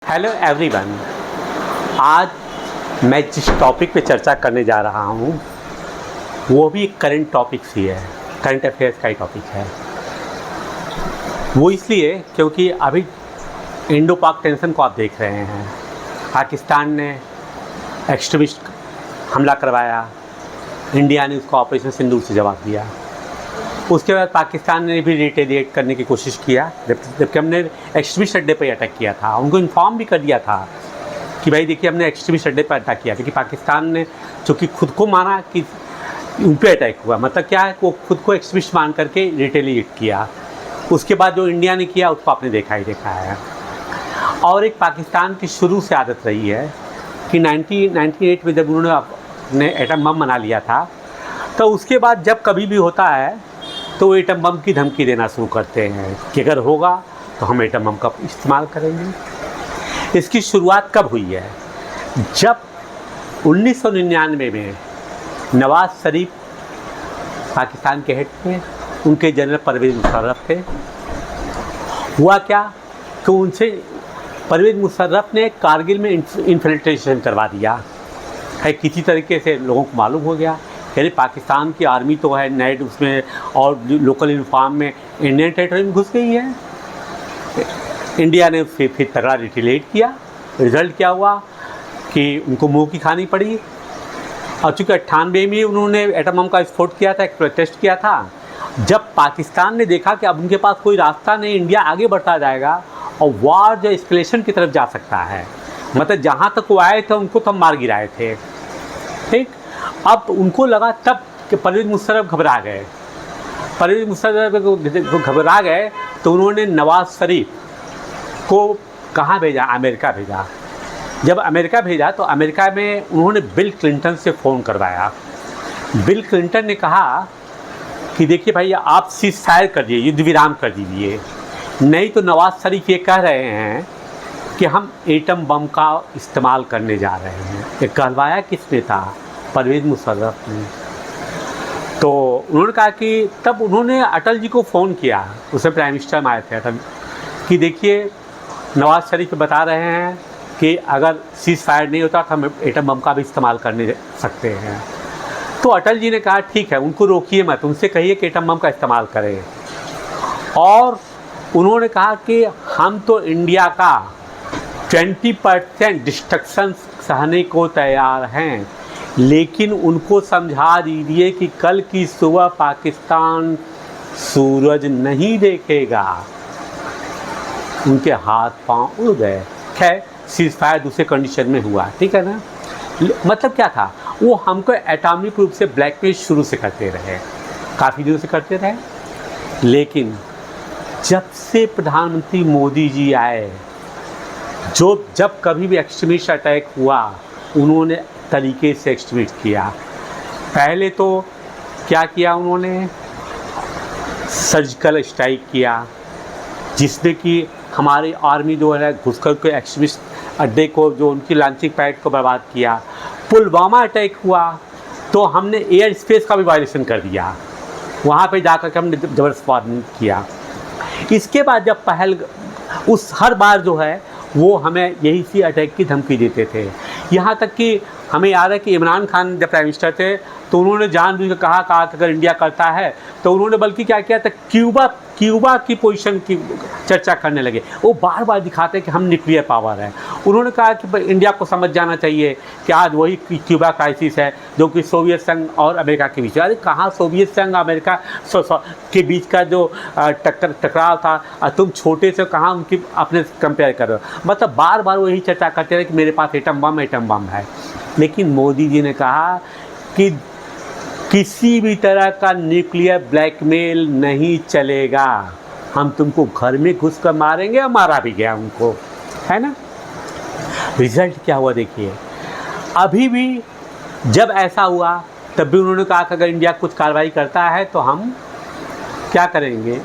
Hello everyone. आज मैं जिस टॉपिक पे चर्चा करने जा रहा हूँ वो भी एक करंट टॉपिक ही है, करंट अफेयर्स का ही टॉपिक है। वो इसलिए क्योंकि अभी इंडो पाक टेंशन को आप देख रहे हैं। पाकिस्तान ने एक्सट्रीमिस्ट हमला करवाया, इंडिया ने उसको ऑपरेशन सिंदूर से जवाब दिया। उसके बाद पाकिस्तान ने भी रिटेलिएट करने की कोशिश किया, जबकि हमने एक्सट्रीमिस्ट अड्डे पर अटैक किया था। उनको इन्फॉर्म भी कर दिया था कि भाई देखिए हमने एक्सट्रीमिस्ट अड्डे पर अटैक किया, क्योंकि पाकिस्तान ने चूँकि खुद को माना कि उन पर अटैक हुआ, मतलब क्या है वो खुद को एक्सट्रीमिस्ट मान करके रिटेलिएट किया। उसके बाद जो इंडिया ने किया उसको आपने देखा है। और एक पाकिस्तान की शुरू से आदत रही है कि 1998 में जब उन्होंने एटम बम बना लिया था, तो उसके बाद जब कभी भी होता है तो वो एटम बम की धमकी देना शुरू करते हैं कि अगर होगा तो हम एटम बम का इस्तेमाल करेंगे। इसकी शुरुआत कब हुई है? जब 1999 में नवाज़ शरीफ पाकिस्तान के हेड थे, उनके जनरल परवेज़ मुशर्रफ थे। हुआ क्या कि उनसे परवेज़ मुशर्रफ ने कारगिल में इन्फिल्ट्रेशन करवा दिया है। किसी तरीके से लोगों को मालूम हो गया कि पाकिस्तान की आर्मी तो है नेट उसमें और लोकल यूनिफॉर्म में इंडियन टेरिटरी में घुस गई है। इंडिया ने फिर तगड़ा रिटेलिएट किया। रिज़ल्ट क्या हुआ कि उनको मुंह की खानी पड़ी। और चूँकि 98 में उन्होंने एटम बम का विस्फोट किया था, एक टेस्ट किया था। जब पाकिस्तान ने देखा कि अब उनके पास कोई रास्ता नहीं, इंडिया आगे बढ़ता जाएगा और वार जो एस्केलेशन की तरफ जा सकता है, मतलब जहाँ तक वो आए थे उनको तो मार गिराए थे, ठीक। अब उनको लगा तब कि परवेज़ मुशर्रफ घबरा गए। परवेज़ मुशर्रफ घबरा गए तो उन्होंने नवाज़ शरीफ को कहाँ भेजा? अमेरिका भेजा। जब अमेरिका भेजा तो अमेरिका में उन्होंने बिल क्लिंटन से फ़ोन करवाया। बिल क्लिंटन ने कहा कि देखिए भाई आप सीज़ फायर कर दीजिए, युद्ध विराम कर दीजिए, नहीं तो नवाज़ शरीफ ये कह रहे हैं कि हम एटम बम का इस्तेमाल करने जा रहे हैं। ये कहलवाया किसने था? परवेज़ मुशर्रफ ने। तो उन्होंने कहा कि तब उन्होंने अटल जी को फ़ोन किया, उसमें प्राइम मिनिस्टर में आए थे अटल, कि देखिए नवाज़ शरीफ बता रहे हैं कि अगर सीज़ फायर नहीं होता तो हम एटम बम का भी इस्तेमाल करने सकते हैं। तो अटल जी ने कहा ठीक है, उनको रोकिए मत, उनसे कहिए कि एटम बम का इस्तेमाल करें। और उन्होंने कहा कि हम तो इंडिया का 20% डिस्ट्रक्शन सहने को तैयार हैं, लेकिन उनको समझा दीजिए कि कल की सुबह पाकिस्तान सूरज नहीं देखेगा। उनके हाथ पांव उड़ गए। खैर सीज़ फायर दूसरे कंडीशन में हुआ, ठीक है ना। मतलब क्या था, वो हमको एटॉमिक रूप से ब्लैकमेल शुरू से करते रहे, काफ़ी दिनों से करते रहे। लेकिन जब से प्रधानमंत्री मोदी जी आए, जब कभी भी एक्सट्रीमिस्ट अटैक हुआ उन्होंने तरीके से एक्सट्रीमिस्ट किया। पहले तो क्या किया उन्होंने? सर्जिकल स्ट्राइक किया, जिसने कि हमारी आर्मी जो है घुसकर के एक्सट्रीमिस्ट अड्डे को, जो उनकी लॉन्चिंग पैड को बर्बाद किया। पुलवामा अटैक हुआ तो हमने एयर स्पेस का भी वायलेशन कर दिया, वहाँ पे जाकर के हमने ज़बरदस्त वार्निंग किया। इसके बाद जब उस हर बार जो है वो हमें यही सी अटैक की धमकी देते थे। यहाँ तक कि हमें याद है कि इमरान खान जब प्राइम मिनिस्टर थे तो उन्होंने जानबूझ कर कहा कि अगर इंडिया करता है तो उन्होंने बल्कि क्या किया था, क्यूबा की पोजीशन की चर्चा करने लगे। वो बार बार दिखाते हैं कि हम न्यूक्लियर पावर है। उन्होंने कहा कि इंडिया को समझ जाना चाहिए कि आज वही क्यूबा क्राइसिस है जो कि सोवियत संघ और अमेरिका के बीच। अरे कहाँ सोवियत संघ अमेरिका के बीच का जो टकराव था, तुम छोटे से कहाँ उनकी अपने कंपेयर कर रहे हो। मतलब बार बार वही चर्चा करते रहे कि मेरे पास एटम बम है। लेकिन मोदी जी ने कहा कि किसी भी तरह का न्यूक्लियर ब्लैकमेल नहीं चलेगा, हम तुमको घर में घुस कर मारेंगे, और मारा भी गया उनको, है ना। रिजल्ट क्या हुआ देखिए। अभी भी जब ऐसा हुआ तब भी उन्होंने कहा कि अगर इंडिया कुछ कार्रवाई करता है तो हम क्या करेंगे,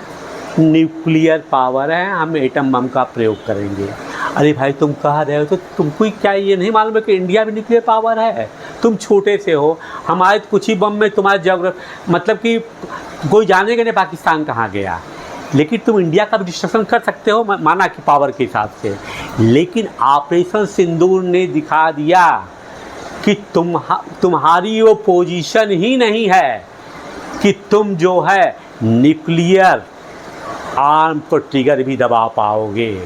न्यूक्लियर पावर है, हम एटम बम का प्रयोग करेंगे। अरे भाई तुम कह रहे हो तो तुमको क्या ये नहीं मालूम है कि इंडिया भी न्यूक्लियर पावर है? तुम छोटे से हो, हमारे कुछ ही बम में तुम्हारे मतलब कि कोई जानेगा नहीं पाकिस्तान कहाँ गया। लेकिन तुम इंडिया का भी डिस्ट्रक्शन कर सकते हो, माना कि पावर के हिसाब से, लेकिन ऑपरेशन सिंदूर ने दिखा दिया कि तुम्हारी वो पोजीशन ही नहीं है कि तुम जो है न्यूक्लियर आर्म को ट्रिगर भी दबा पाओगे।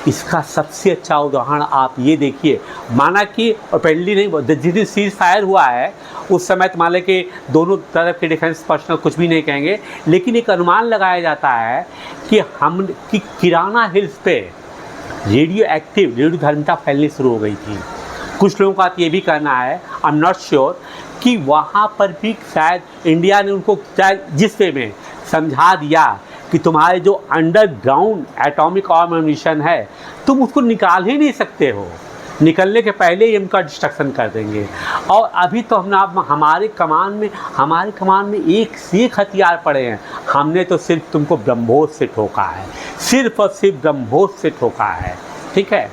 इसका सबसे अच्छा उदाहरण आप ये देखिए, माना कि ओपनली नहीं, जिस दिन सीज फायर हुआ है उस समय तो मान लें कि दोनों तरफ के डिफेंस पर्सनल कुछ भी नहीं कहेंगे, लेकिन एक अनुमान लगाया जाता है कि किराना हिल्स पे रेडियोधर्मिता फैलनी शुरू हो गई थी। कुछ लोगों का ये भी कहना है, आई एम नॉट श्योर, कि वहाँ पर भी शायद इंडिया ने उनको शायद जिस वे में समझा दिया कि तुम्हारे जो अंडरग्राउंड एटॉमिक आर्म है तुम उसको निकाल ही नहीं सकते हो, निकलने के पहले ही उनका डिस्ट्रक्शन कर देंगे। और अभी तो हमारे कमान में एक से एक हथियार पड़े हैं, हमने तो सिर्फ तुमको ब्रह्मोस से ठोका है, सिर्फ और सिर्फ ब्रह्मोस से ठोका है, ठीक है।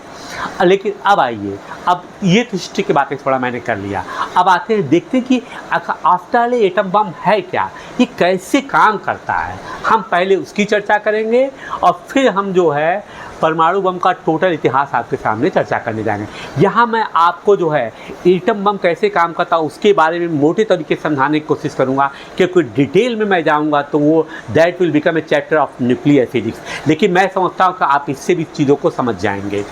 लेकिन अब आइए, अब ये तो हिस्ट्री की बातें थोड़ा मैंने कर लिया, अब आते हैं देखते हैं कि आफ्टर एटम बम है क्या, ये कैसे काम करता है। हम पहले उसकी चर्चा करेंगे और फिर हम जो है परमाणु बम का टोटल इतिहास आपके सामने चर्चा करने जाएंगे। यहाँ मैं आपको जो है एटम बम कैसे काम करता है उसके बारे में मोटे तरीके से समझाने की कोशिश करूँगा, क्योंकि डिटेल में मैं जाऊँगा तो वो that will become a chapter of nuclear physics, लेकिन मैं समझता हूँ कि आप इससे भी चीज़ों को समझ जाएंगे।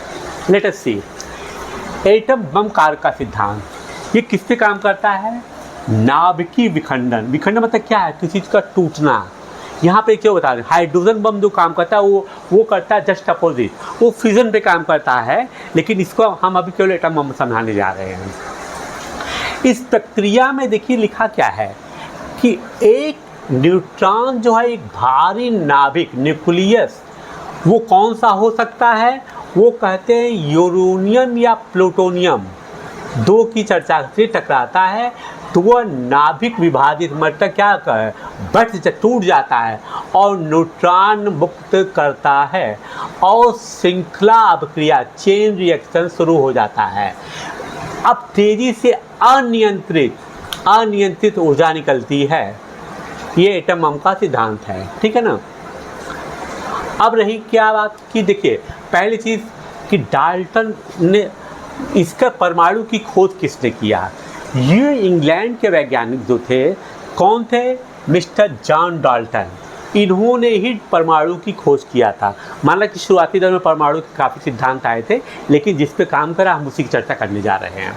Let us C atom bomb कारक का सिद्धांत, ये किस पे काम करता है? नाभिकीय विखंडन। विखंडन मतलब क्या है? किसी चीज़ का टूटना। यहाँ पे क्यों बता रहे हैं, हाइड्रोजन बम जो काम करता है वो करता है जस्ट अपोजिट, वो फ्यूजन पे काम करता है, लेकिन इसको हम अभी केवल एटम बम समझाने जा रहे हैं। इस प्रक्रिया में देखिए लिखा क्या है कि एक न्यूट्रॉन जो है एक भारी नाभिक न्यूक्लियस, वो कौन सा हो सकता है? वो कहते हैं यूरेनियम या प्लूटोनियम, दो की चर्चा से टकराता है तो वह नाभिक विभाजित मतलब क्या कर टूट जाता है और न्यूट्रॉन मुक्त करता है और श्रृंखला अभिक्रिया चेन रिएक्शन शुरू हो जाता है। अब तेजी से अनियंत्रित ऊर्जा निकलती है, ये एटम बम का सिद्धांत है, ठीक है ना। अब रही क्या बात कि देखिए पहली चीज़ कि डाल्टन ने इसका परमाणु की खोज किसने किया? ये इंग्लैंड के वैज्ञानिक जो थे, कौन थे? Mister John Dalton. इन्होंने ही परमाणु की खोज किया था। माना कि शुरुआती दौर में परमाणु के काफ़ी सिद्धांत आए थे, लेकिन जिस पे काम करा हम उसी की चर्चा करने जा रहे हैं।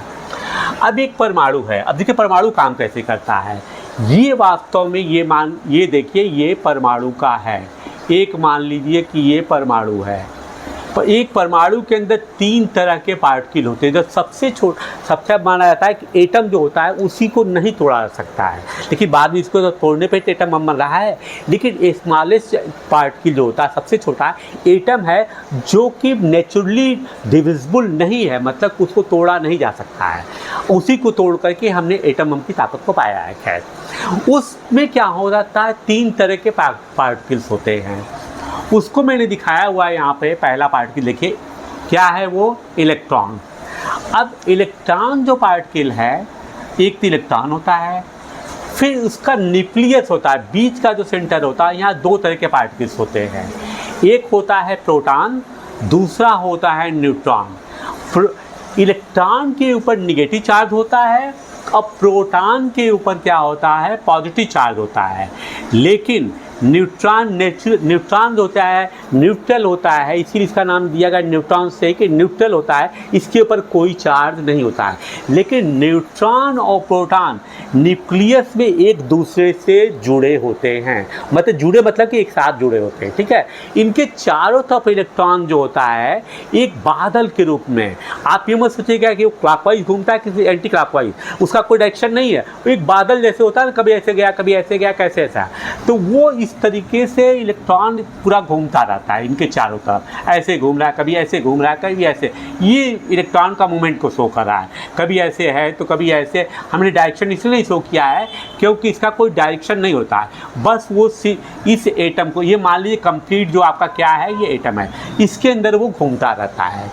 अब एक परमाणु है, अब देखिए परमाणु काम कैसे करता है। ये वास्तव में ये देखिए ये परमाणु का है, एक मान लीजिए कि ये परमाणु है, पर एक परमाणु के अंदर 3 तरह के पार्टिकल होते हैं। जो सबसे माना जाता है कि एटम जो होता है उसी को नहीं तोड़ा जा सकता है, लेकिन बाद में इसको तो तोड़ने पे एटम बम बन रहा है। लेकिन स्मॉलेस्ट पार्टिकल जो होता है सबसे छोटा एटम है, जो कि नेचुरली डिविजिबल नहीं है, मतलब उसको तोड़ा नहीं जा सकता है, उसी को तोड़ करके हमने एटम बम की ताकत को पाया है। खैर उसमें क्या हो जाता है, 3 तरह के पार्टिकल्स होते हैं, उसको मैंने दिखाया हुआ है यहाँ पे। पहला पार्टिकल देखिए क्या है, वो इलेक्ट्रॉन। अब इलेक्ट्रॉन जो पार्टिकल है, एक तो इलेक्ट्रॉन होता है, फिर उसका न्यूक्लियस होता है, बीच का जो सेंटर होता है। यहाँ 2 तरह के पार्टिकल्स होते हैं, एक होता है प्रोटॉन, दूसरा होता है न्यूट्रॉन। इलेक्ट्रॉन के ऊपर निगेटिव चार्ज होता है और प्रोटॉन के ऊपर क्या होता है, पॉजिटिव चार्ज होता है। लेकिन न्यूट्रॉन जो होता है न्यूट्रल होता है, इसीलिए इसका नाम दिया गया न्यूट्रॉन से कि न्यूट्रल होता है, इसके ऊपर कोई चार्ज नहीं होता है। लेकिन न्यूट्रॉन और प्रोटॉन न्यूक्लियस में एक दूसरे से जुड़े होते हैं, मतलब कि एक साथ जुड़े होते हैं, ठीक है। इनके चारों तरफ इलेक्ट्रॉन जो होता है एक बादल के रूप में, आप ये मत सोचिएगा कि वो क्लॉकवाइज घूमता है किसी एंटी क्लॉकवाइज, उसका कोई डायरेक्शन नहीं है, वो एक बादल जैसे होता है ना, कभी ऐसे गया कभी ऐसे गया, कैसे ऐसा। तो वो इस तरीके से इलेक्ट्रॉन पूरा घूमता रहता है इनके चारों तरफ, ऐसे घूम रहा है, कभी ऐसे घूम रहा है, कभी ऐसे। ये इलेक्ट्रॉन का मूवमेंट को शो कर रहा है, कभी ऐसे है तो कभी ऐसे। हमने डायरेक्शन इसलिए नहीं शो किया है क्योंकि इसका कोई डायरेक्शन नहीं होता है, बस वो इस एटम को, ये मान लीजिए कंप्लीट जो आपका क्या है, ये एटम है, इसके अंदर वो घूमता रहता है।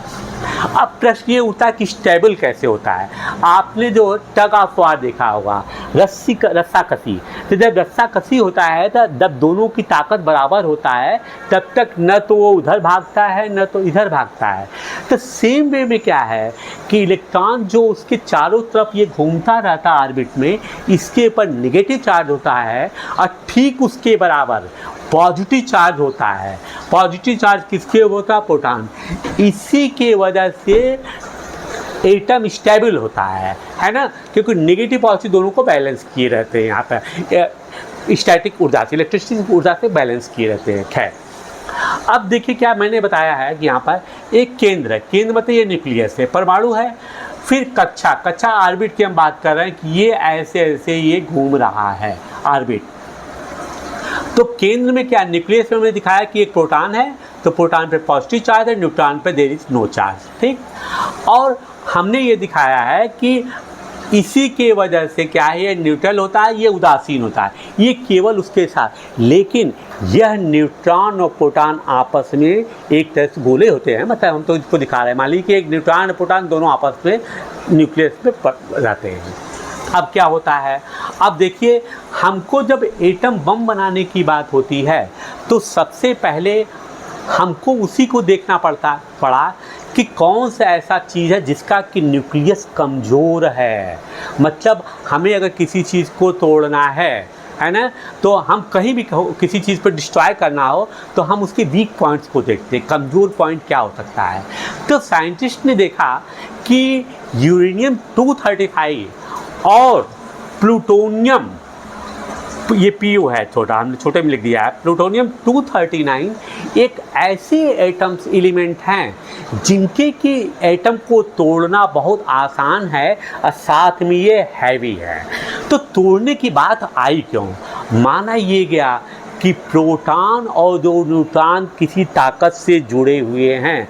अब प्रश्न ये उठता है कि स्टेबल कैसे होता है। आपने जो टग ऑफ वार देखा होगा, रस्सा कसी, तो जब रस्सा कसी होता है तो जब दोनों की ताकत बराबर होता है तब तक न तो वो उधर भागता है न तो इधर भागता है। तो सेम वे में क्या है कि इलेक्ट्रॉन जो उसके चारों तरफ ये घूमता रहता है ऑर्बिट में, इसके ऊपर नेगेटिव चार्ज होता है और ठीक उसके बराबर पॉजिटिव चार्ज होता है। पॉजिटिव चार्ज किसके होता है? प्रोटॉन। इसी के वजह से एटम स्टेबल होता है ना, क्योंकि नेगेटिव पॉजिटिव दोनों को बैलेंस किए रहते हैं यहाँ पर स्टैटिक ऊर्जा से, इलेक्ट्रिसिटी ऊर्जा से बैलेंस किए रहते हैं। खैर, अब देखिए क्या मैंने बताया है कि यहाँ पर एक केंद्र है, केंद्र मतलब ये न्यूक्लियस है, परमाणु है, फिर कक्षा ऑर्बिट की हम बात कर रहे हैं कि ये ऐसे ऐसे ये घूम रहा है ऑर्बिट। तो केंद्र में क्या, न्यूक्लियस में हमने दिखाया कि एक प्रोटॉन है, तो प्रोटॉन पे पॉजिटिव चार्ज है, न्यूट्रॉन पे देयर इज नो चार्ज, ठीक। और हमने ये दिखाया है कि इसी के वजह से क्या है, ये न्यूट्रल होता है, ये उदासीन होता है, ये केवल उसके साथ। लेकिन यह न्यूट्रॉन और प्रोटॉन आपस में एक तरह से गोले होते हैं, मतलब हम तो इसको दिखा रहे हैं, मान लीजिए कि एक न्यूट्रॉन और प्रोटॉन दोनों आपस में न्यूक्लियस में रहते हैं। अब क्या होता है, अब देखिए हमको जब एटम बम बनाने की बात होती है तो सबसे पहले हमको उसी को देखना पड़ा कि कौन सा ऐसा चीज़ है जिसका कि न्यूक्लियस कमज़ोर है। मतलब हमें अगर किसी चीज़ को तोड़ना है ना, तो हम कहीं भी किसी चीज़ पर डिस्ट्रॉय करना हो तो हम उसके वीक पॉइंट्स को देखते हैं, कमज़ोर पॉइंट क्या हो सकता है। तो साइंटिस्ट ने देखा कि यूरेनियम 235 और प्लूटोनियम, ये PU है छोटा, हमने छोटे में लिख दिया है, प्लूटोनियम 239 एक ऐसे एटम्स एलिमेंट हैं जिनके कि एटम को तोड़ना बहुत आसान है और साथ में ये हैवी है। तो तोड़ने की बात आई क्यों? माना ये गया कि प्रोटॉन और जो न्यूट्रॉन किसी ताकत से जुड़े हुए हैं,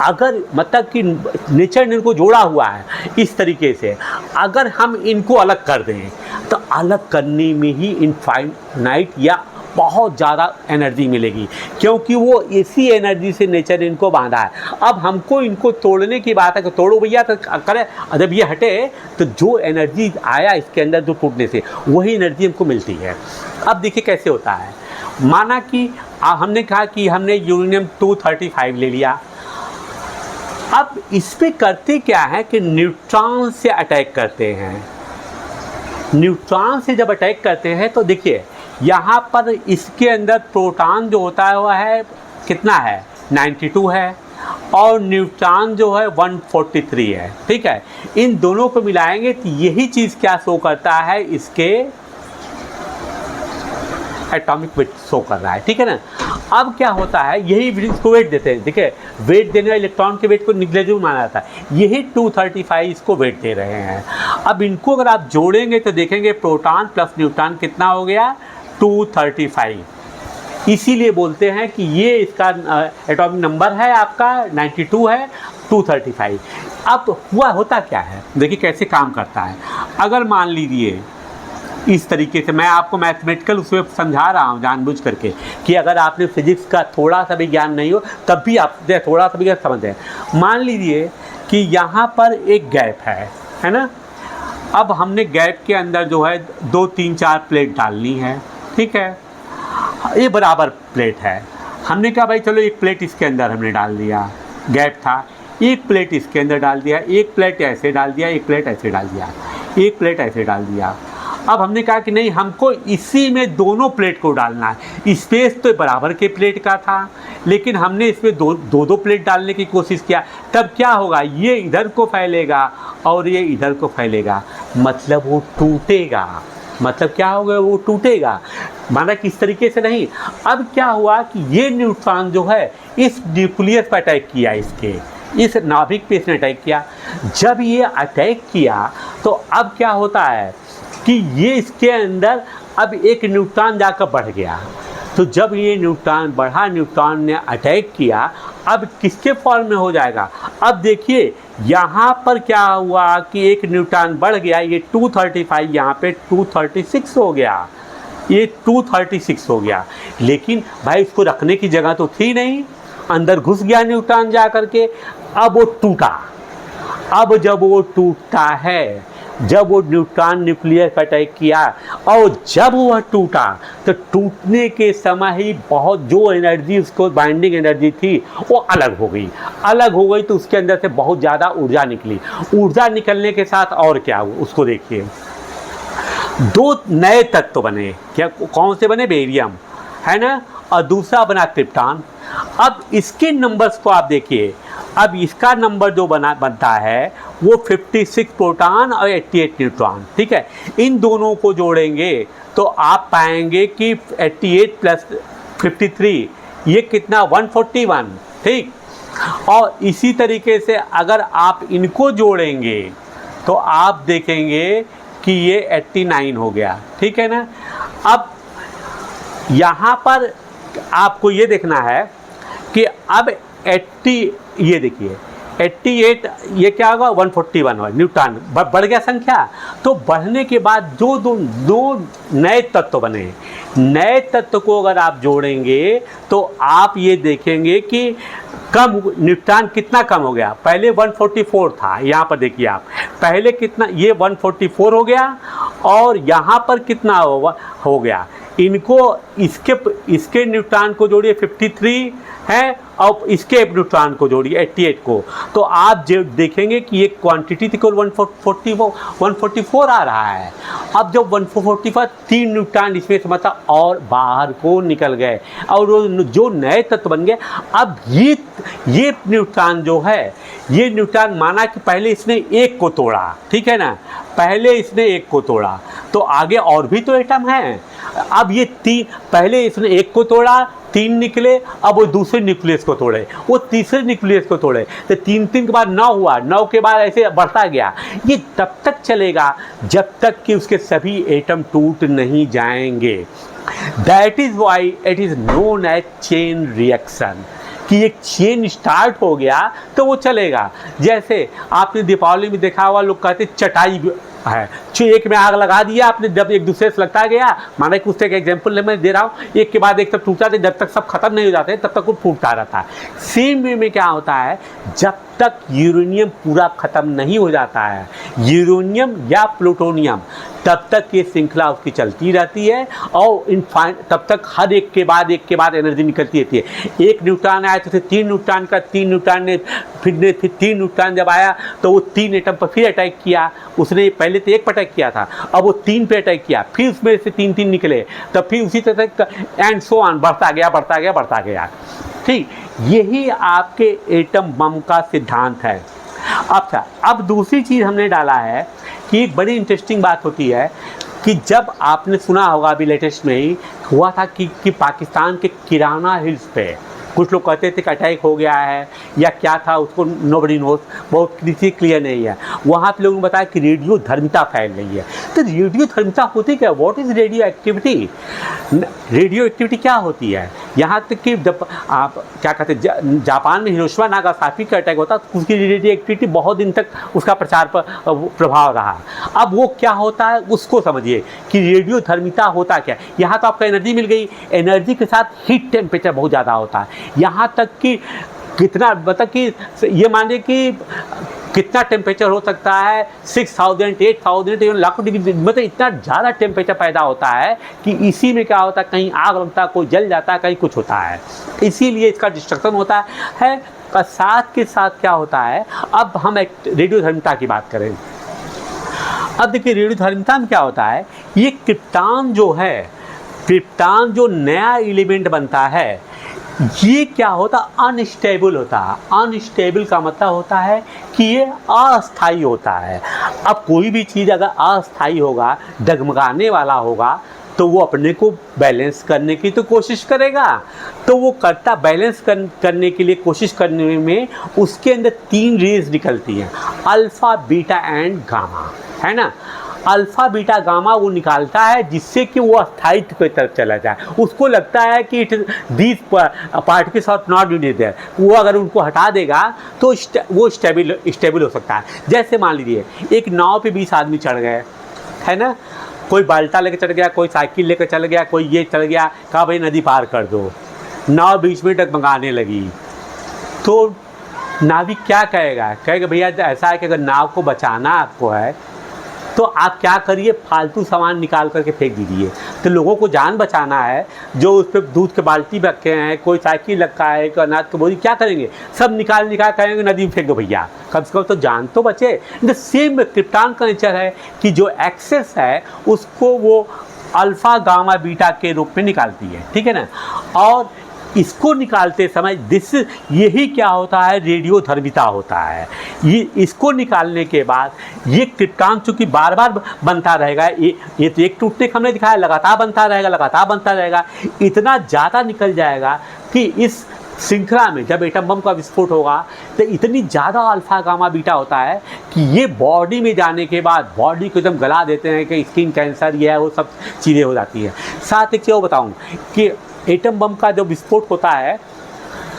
अगर मतलब कि नेचर ने इनको जोड़ा हुआ है इस तरीके से, अगर हम इनको अलग कर दें तो अलग करने में ही इनफाइनाइट या बहुत ज़्यादा एनर्जी मिलेगी, क्योंकि वो इसी एनर्जी से नेचर ने इनको बांधा है। अब हमको इनको तोड़ने की बात है कि तोड़ो भैया तो करें, जब ये हटे तो जो एनर्जी आया इसके अंदर जो टूटने से, वही एनर्जी हमको मिलती है। अब देखिए कैसे होता है, माना कि हमने कहा कि हमने यूरेनियम 235 ले लिया, अब इस पे करते क्या है कि न्यूट्रॉन से अटैक करते हैं। न्यूट्रॉन से जब अटैक करते हैं तो देखिए यहाँ पर इसके अंदर प्रोटॉन जो होता है वह है कितना है, 92 है, और न्यूट्रॉन जो है 143 है, ठीक है। इन दोनों को मिलाएंगे तो यही चीज़ क्या शो करता है, इसके एटॉमिक वेट शो कर रहा है, ठीक है ना। अब क्या होता है, यही इसको वेट देते हैं, देखिए वेट देने वाले इलेक्ट्रॉन के वेट को निग्लेजिबल माना जाता है, यही 235 इसको वेट दे रहे हैं। अब इनको अगर आप जोड़ेंगे तो देखेंगे प्रोटॉन प्लस न्यूट्रॉन कितना हो गया, 235। इसीलिए बोलते हैं कि ये इसका एटॉमिक नंबर है आपका 92 है, 235। अब होता क्या है, देखिए कैसे काम करता है। अगर मान लीजिए इस तरीके से, मैं आपको मैथमेटिकल उसमें समझा रहा हूँ जानबूझ करके कि अगर आपने फिजिक्स का थोड़ा सा भी ज्ञान नहीं हो तब भी आप थोड़ा सा भी ज्ञान समझें। मान लीजिए कि यहाँ पर एक गैप है ना। अब हमने गैप के अंदर जो है 2 3 4 प्लेट डालनी है, ठीक है, ये बराबर प्लेट है। हमने कहा भाई चलो एक प्लेट इसके अंदर हमने डाल दिया, गैप था, एक प्लेट इसके अंदर डाल दिया, एक प्लेट ऐसे डाल दिया, एक प्लेट ऐसे डाल दिया, एक प्लेट ऐसे डाल दिया। अब हमने कहा कि नहीं, हमको इसी में दोनों प्लेट को डालना है। स्पेस तो बराबर के प्लेट का था, लेकिन हमने इसमें दो प्लेट डालने की कोशिश किया, तब क्या होगा, ये इधर को फैलेगा और ये इधर को फैलेगा, मतलब वो टूटेगा। मतलब क्या होगा, वो टूटेगा, माना कि इस तरीके से नहीं। अब क्या हुआ कि ये न्यूट्रॉन जो है इस न्यूक्लियस पर अटैक किया, इस नाभिक पे इसने अटैक किया। जब ये अटैक किया तो अब क्या होता है कि ये इसके अंदर अब एक न्यूट्रॉन जाकर बढ़ गया। तो जब ये न्यूट्रॉन बढ़ा, न्यूट्रॉन ने अटैक किया, अब किसके फॉर्म में हो जाएगा। अब देखिए यहाँ पर क्या हुआ कि एक न्यूट्रॉन बढ़ गया, ये 235 यहाँ पे 236 हो गया, ये 236 हो गया। लेकिन भाई इसको रखने की जगह तो थी नहीं, अंदर घुस गया न्यूट्रॉन जा करके। अब वो टूटा। अब जब वो टूटता है, जब वो न्यूट्रॉन न्यूक्लियर पर अटैक किया और जब वह टूटा तो टूटने के समय ही बहुत जो एनर्जी उसको बाइंडिंग एनर्जी थी वो अलग हो गई। अलग हो गई तो उसके अंदर से बहुत ज़्यादा ऊर्जा निकली। ऊर्जा निकलने के साथ और क्या हुआ उसको देखिए, दो नए तत्व बने। क्या कौन से बने? बेरियम, है ना, और दूसरा बना क्रिप्टॉन। अब इसके नंबर्स को आप देखिए, अब इसका नंबर जो बनता है वो 56 प्रोटॉन और 88 न्यूट्रॉन। ठीक है, इन दोनों को जोड़ेंगे तो आप पाएंगे कि 88 प्लस 53 ये कितना 141। ठीक, और इसी तरीके से अगर आप इनको जोड़ेंगे तो आप देखेंगे कि ये 89 हो गया। ठीक है ना। अब यहाँ पर आपको ये देखना है कि अब 80, ये देखिए 88 ये क्या होगा 141 हुआ न्यूट्रॉन, बढ़ गया संख्या। तो बढ़ने के बाद जो दो नए तत्व बने, नए तत्व को अगर आप जोड़ेंगे तो आप ये देखेंगे कि कम न्यूट्रॉन कितना कम हो गया। पहले 144 था, यहाँ पर देखिए आप, पहले कितना, ये 144 हो गया और यहाँ पर कितना हो गया। इनको इसके न्यूट्रॉन को जोड़िए 53 है और इसके न्यूट्रॉन को जोड़िए 88 को, तो आप जो देखेंगे कि ये क्वांटिटी थी केवल 144 आ रहा है। अब जब 144 3 न्यूट्रॉन इसमें से मतलब और बाहर को निकल गए और जो नए तत्व बन गए। अब ये न्यूट्रॉन जो है, ये न्यूट्रॉन माना कि पहले इसने एक को तोड़ा, ठीक है ना, पहले इसने एक को तोड़ा तो आगे और भी तो एटम हैं। अब ये पहले इसने एक को तोड़ा, 3 निकले, अब वो दूसरे न्यूक्लियस को तोड़े, वो तीसरे न्यूक्लियस को तोड़े, तो 3 के बाद 9 हुआ, 9 के बाद ऐसे बढ़ता गया। ये तब तक चलेगा जब तक कि उसके सभी एटम टूट नहीं जाएंगे। That is why it is known as chain reaction, कि एक चेन स्टार्ट हो गया तो वो चलेगा। जैसे आपने दीपावली में देखा हुआ, लोग कहते चटाई है, एक में आग लगा दिया आपने, जब एक दूसरे से लगता गया, माना कि उससे एक एग्जाम्पल मैं दे रहा हूँ, एक के बाद एक तब टूटा, जब तक सब खत्म नहीं हो जाते तब तक वो फूटता रहता है। सेम वे में क्या होता है, जब तक यूरेनियम पूरा खत्म नहीं हो जाता है, यूरेनियम या प्लूटोनियम, तब तक ये श्रृंखला उसकी चलती रहती है और तब तक हर एक के बाद एनर्जी निकलती रहती है। एक न्यूट्रॉन आया तो फिर 3 न्यूट्रॉन का, 3 न्यूट्रॉन ने फिर 3 न्यूट्रॉन जब आया तो वो 3 एटम पर फिर अटैक किया। उसने पहले तो एक पर अटैक किया था, अब वो 3 पे अटैक किया, फिर उसमें से 3 निकले, तब फिर उसी तरह एंड सो ऑन बढ़ता गया। ठीक, यही आपके एटम बम का सिद्धांत है। अच्छा, अब दूसरी चीज़ हमने डाला है कि एक बड़ी इंटरेस्टिंग बात होती है कि जब आपने सुना होगा, अभी लेटेस्ट में ही हुआ था कि पाकिस्तान के किराना हिल्स पे कुछ लोग कहते थे कि अटैक हो गया है या क्या था, उसको नोबडी नोस, बहुत किसी क्लियर नहीं है। वहाँ पे लोगों ने बताया कि रेडियो धर्मिता फैल रही है। तो रेडियो धर्मिता होती क्या, what is radio activity? Radio activity क्या होती है? यहाँ तक कि जब आप क्या कहते हैं, जापान में हिरोशिमा नागासाकी का अटैक होता तो उसकी रेडियो एक्टिविटी बहुत दिन तक उसका प्रभाव रहा। अब वो क्या होता है उसको समझिए कि रेडियो धर्मिता होता क्या। यहाँ तो आपको एनर्जी मिल गई, एनर्जी के साथ हीट टेम्परेचर बहुत ज़्यादा होता है। यहाँ तक कि कितना, मतलब कि ये मानिए कि कितना टेम्परेचर हो सकता है, 6000, 8000, इवन लाखों डिग्री, मतलब इतना ज़्यादा टेम्परेचर पैदा होता है कि इसी में क्या होता है, कहीं आग लगता है, कोई जल जाता है, कहीं कुछ होता है, इसीलिए इसका डिस्ट्रक्शन होता है। और साथ के साथ क्या होता है, अब हम एक रेडियोधर्मिता की बात करें। अब देखिए रेडियोधर्मिता में क्या होता है, ये क्रिप्टॉन जो है, क्रिप्टॉन जो नया एलिमेंट बनता है, ये क्या होता, अनस्टेबल होता है। अनस्टेबल का मतलब होता है कि ये अस्थाई होता है। अब कोई भी चीज़ अगर अस्थाई होगा, डगमगाने वाला होगा, तो वो अपने को बैलेंस करने की तो कोशिश करेगा, तो वो करता बैलेंस करने के लिए कोशिश करने में उसके अंदर 3 रेज निकलती हैं, अल्फ़ा, बीटा एंड गामा, है ना। अल्फ़ा, बीटा, गामा वो निकालता है जिससे कि वो अस्थायित्व की तरफ चला जाए। उसको लगता है कि these particles are not unit there, वो अगर उनको हटा देगा तो वो स्टेबल हो सकता है। जैसे मान लीजिए एक नाव पे 20 आदमी चढ़ गए, है ना, कोई बाल्टा लेकर चढ़ गया, कोई साइकिल लेकर चल गया, कोई ये चढ़ गया, कहा भाई नदी पार कर दो, नाव बीच में डगमगाने लगी, तो नाविक क्या कहेगा, कहेगा भैया ऐसा है कि अगर नाव को बचाना आपको है तो आप क्या करिए, फालतू सामान निकाल करके फेंक दीजिए। तो लोगों को जान बचाना है, जो उस पर दूध के बाल्टी रखे हैं, कोई साइकिल रखा है, कोई अनाज की बोरी, क्या करेंगे, सब निकाल कहेंगे नदी में फेंक दो भैया, कम से कम तो जान तो बचे। द सेम क्रिप्टॉन का नेचर है कि जो एक्सेस है उसको वो अल्फ़ा गामा बीटा के रूप में निकालती है, ठीक है ना। और इसको निकालते समय यही क्या होता है, रेडियोधर्मिता होता है। ये इसको निकालने के बाद ये क्रिप्टॉन चूँकि बार बार बनता रहेगा, ये तो एक टूटने का हमने दिखाया, लगातार बनता रहेगा, इतना ज़्यादा निकल जाएगा कि इस श्रृंखला में जब एटम बम का विस्फोट होगा तो इतनी ज़्यादा अल्फ़ा गामा बीटा होता है कि ये बॉडी में जाने के बाद बॉडी को एकदम गला देते हैं कि स्किन कैंसर, ये है वो सब चीज़ें हो जाती है। साथ एक चीज़ वो बताऊँ कि एटम बम का जो विस्फोट होता है,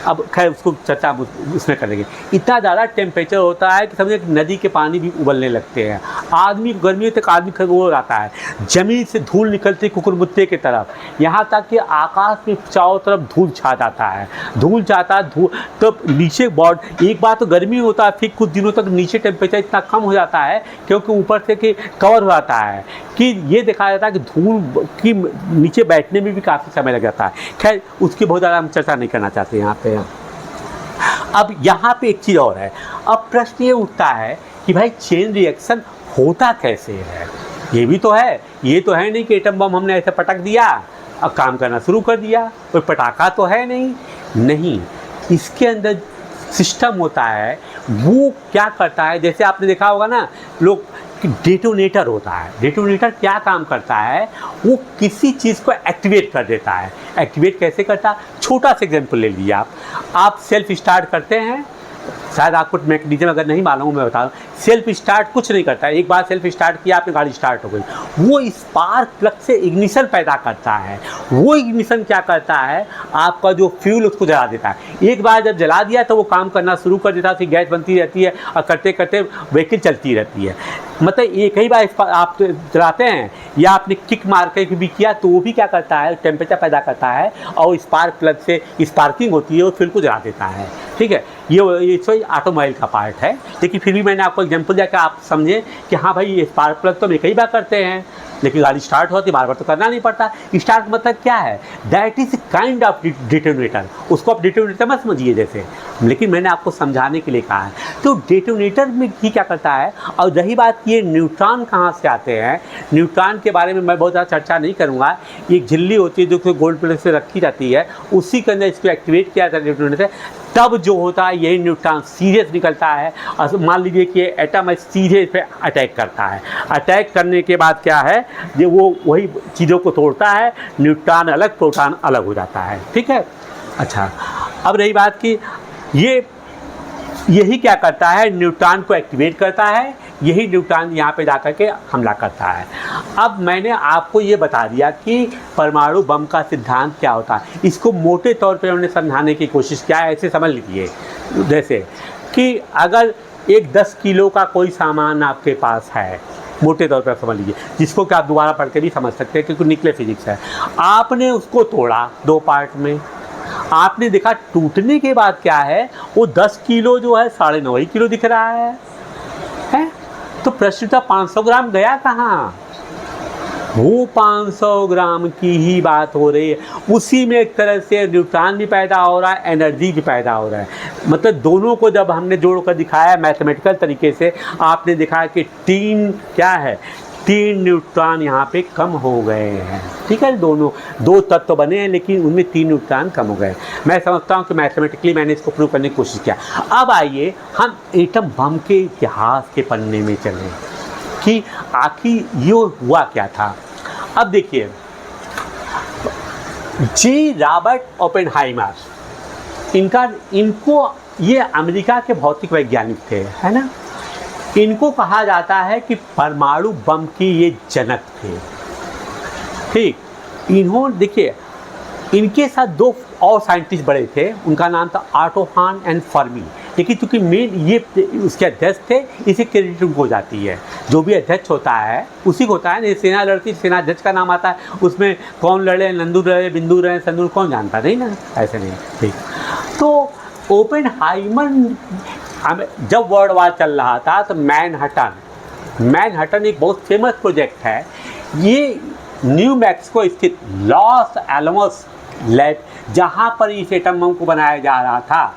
अब खैर उसको चर्चा उसमें करेंगे, इतना ज़्यादा टेम्परेचर होता है कि समझे नदी के पानी भी उबलने लगते हैं, आदमी गर्मियों तक आदमी वो जाता है, ज़मीन से धूल निकलती कुकुरमुत्ते की तरफ, यहाँ तक कि आकाश में चारों तरफ धूल छा जाता है, धूल तो नीचे एक बार तो गर्मी होता है, फिर कुछ दिनों तक नीचे टेम्परेचर इतना कम हो जाता है क्योंकि ऊपर से कि कवर हो जाता है कि ये देखा जाता है कि धूल की नीचे बैठने में भी काफ़ी समय लग जाता है। खैर उसकी बहुत ज़्यादा हम चर्चा नहीं करना चाहते यहाँ पे। अब यहाँ पे एक चीज़ और है, अब प्रश्न ये उठता है कि भाई चेन रिएक्शन होता कैसे है। ये भी तो है, ये तो है नहीं कि एटम बम हमने ऐसे पटक दिया अब काम करना शुरू कर दिया, कोई पटाखा तो है नहीं, इसके अंदर सिस्टम होता है। वो क्या करता है, जैसे आपने देखा होगा ना लोग, डेटोनेटर होता है। डेटोनेटर क्या काम करता है, वो किसी चीज़ को एक्टिवेट कर देता है। एक्टिवेट कैसे करता है, छोटा सा एग्जांपल ले लीजिए आप सेल्फ स्टार्ट करते हैं, शायद आपको मैकेनिज्म अगर नहीं मालूम मैं बता दूँ, सेल्फ स्टार्ट कुछ नहीं करता है, एक बार सेल्फ स्टार्ट किया आपने गाड़ी स्टार्ट हो गई, वो स्पार्क प्लग से इग्निशन पैदा करता है। वो इग्निशन क्या करता है, आपका जो फ्यूल उसको जला देता है। एक बार जब जला दिया तो वो काम करना शुरू कर देता है, फिर गैस बनती रहती है और करते करते व्हीकल चलती रहती है। मतलब एक ही बार आप जलाते हैं या आपने किक मार के भी किया तो वो भी क्या करता है, टेम्परेचर पैदा करता है और स्पार्क प्लग से स्पार्किंग होती है और फ्यूल को जला देता है। ठीक है, ये ऑटोमोबाइल का पार्ट है, लेकिन फिर भी मैंने आपको एग्जांपल दिया कि आप समझें कि हाँ भाई ये स्पार्क प्लग तो हम कई बार करते हैं, लेकिन गाड़ी स्टार्ट होती है, बार बार तो करना नहीं पड़ता। स्टार्ट मतलब क्या है, that is kind of detonator. उसको आप डिटोनेटर मत समझिए जैसे, लेकिन मैंने आपको समझाने के लिए कहा है। तो डिटोनेटर में ही क्या करता है, और रही बात ये न्यूट्रॉन कहाँ से आते हैं, न्यूट्रॉन के बारे में मैं बहुत ज़्यादा चर्चा नहीं करूँगा। एक झिल्ली होती है जो गोल्ड प्लेट से रखी जाती है, उसी के अंदर इसको एक्टिवेट किया जाता है डिटोनेटर से, तब जो होता है यही न्यूट्रॉन सीधे निकलता है और मान लीजिए कि एटम है सीधे इस पर अटैक करता है। अटैक करने के बाद क्या है, जो वो वही चीज़ों को तोड़ता है, न्यूट्रॉन अलग प्रोटॉन अलग हो जाता है। ठीक है, अच्छा अब रही बात कि यही क्या करता है, न्यूट्रॉन को एक्टिवेट करता है, यही न्यूट्रॉन यहाँ पे जाकर के हमला करता है। अब मैंने आपको ये बता दिया कि परमाणु बम का सिद्धांत क्या होता है। इसको मोटे तौर पे हमने समझाने की कोशिश किया है, ऐसे समझ लीजिए जैसे कि अगर एक 10 किलो का कोई सामान आपके पास है, मोटे तौर पर समझ लीजिए, जिसको कि आप दोबारा पढ़ के भी समझ सकते हैं क्योंकि न्यूक्लियर फिजिक्स है। आपने उसको तोड़ा 2 पार्ट में, आपने देखा टूटने के बाद क्या है, वो 10 किलो जो है 9.5 किलो दिख रहा है? तो प्रश्न था 500 ग्राम गया कहाँ? वो 500 ग्राम की ही बात हो रही है। उसी में एक तरह से न्यूट्रॉन भी पैदा हो रहा है, एनर्जी भी पैदा हो रहा है। मतलब दोनों को जब हमने जोड़कर दिखाया मैथमेटिकल तरीके से, आपने दिखाया कि 3 न्यूट्रॉन यहाँ पे कम हो गए हैं। ठीक है, दोनों 2 तत्व बने हैं लेकिन उनमें 3 न्यूट्रॉन कम हो गए। मैं समझता हूँ कि मैथमेटिकली मैंने इसको प्रूव करने की कोशिश किया। अब आइए हम एटम बम के इतिहास के पन्ने में चलें कि आखिर ये हुआ क्या था। अब देखिए, जे रॉबर्ट ओपेनहाइमर, इनको ये अमेरिका के भौतिक वैज्ञानिक थे, है ना। इनको कहा जाता है कि परमाणु बम के ये जनक थे। ठीक, इन्होंने देखिए, इनके साथ 2 और साइंटिस्ट बड़े थे, उनका नाम था ऑटो हान एंड फर्मी। लेकिन चूँकि मेन ये उसके अध्यक्ष थे, इसी क्रेडिट उनको हो जाती है। जो भी अध्यक्ष होता है उसी को होता है ना, सेना लड़ती, सेना अध्यक्ष का नाम आता है, उसमें कौन लड़े, नंदू लड़े, बिंदु लड़े, संदूर, कौन जानता नहीं ना, ऐसे नहीं। ठीक, तो ओपेनहाइमर जब वर्ल्ड वार चल रहा था तो मैनहट्टन एक बहुत फेमस प्रोजेक्ट है। ये न्यू मैक्सिको स्थित लॉस एलमोस लैब, जहाँ पर इस एटम बम को बनाया जा रहा था,